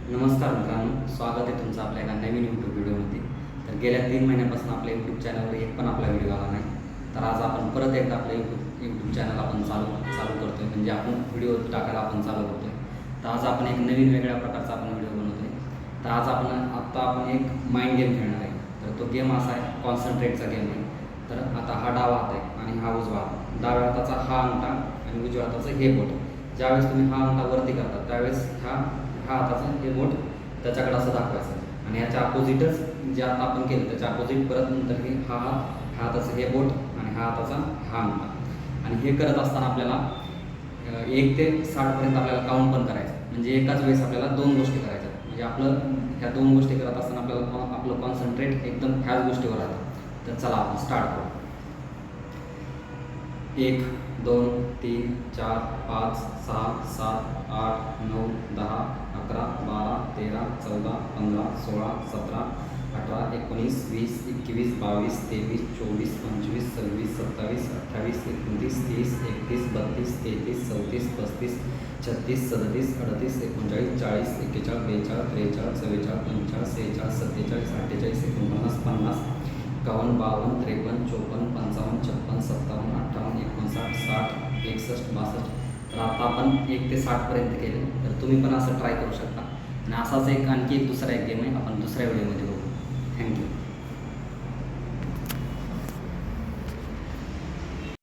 नमस्कार मित्रांनो, स्वागत आहे तुमचं आपल्या एका नवीन यूट्यूब व्हिडिओमध्ये. तर गेल्या 3 महिन्यापासून आपल्या यूट्यूब चॅनलवर एक पण आपला व्हिडिओ आला नाही. तर आज आपण परत एकदा आपलं यूट्यूब चॅनल आपण चालू करतो आहे, म्हणजे आपण व्हिडिओ टाकायला आपण चालू करतो आहे. तर आज आपण एक नवीन वेगळ्या प्रकारचा आपण व्हिडिओ बनवतो आहे. तर आज आपण एक माइंड गेम खेळणार आहे. तर तो गेम असा आहे, कॉन्सन्ट्रेटचा गेम आहे. तर आता हा डावा हात आहे आणि हा उजवा हात. डाव्या हाताचा हा अंगठा आणि उजव्या हाताचं हे बोट. ज्यावेळेस तुम्ही हा अंगठा वरती करता त्यावेळेस हा हाताचं हे बोट त्याच्याकडे असं दाखवायचं आणि ह्याच्या अपोजिटच जे आता आपण केलं त्याच्या अपोजिट परत नंतर हे हा हाताचं हे बोट आणि हा हाताचा हा अंगठा. आणि हे करत असताना आपल्याला 1 ते 60पर्यंत आपल्याला काउंट पण करायचं. म्हणजे एकाच वेळेस आपल्याला 2 गोष्टी करायच्या. म्हणजे ह्या 2 गोष्टी करत असताना आपल्याला आपलं कॉन्सन्ट्रेट एकदम ह्याच गोष्टीवर राहतं. तर चला आपण स्टार्ट करू. 1 2 3 4 5 6 7 8 9 10 11 12 13 14 15 16 17 18 19 20 21 22 23 24 25 26 27 28 29 30 31 32 33 34 35 36 37 38 39 40 41 42 43 44 45 46 47 48 49 50 51 52 53 54 55 56 57 58 59 60 61 62. तर आता आपण 1 ते 60पर्यंत केले. तर तुम्ही पण असं ट्राय करू शकता. आणि असाच आणखी एक दुसरा गेम आहे, आपण दुसऱ्या व्हिडिओमध्ये बघू. थँक्यू.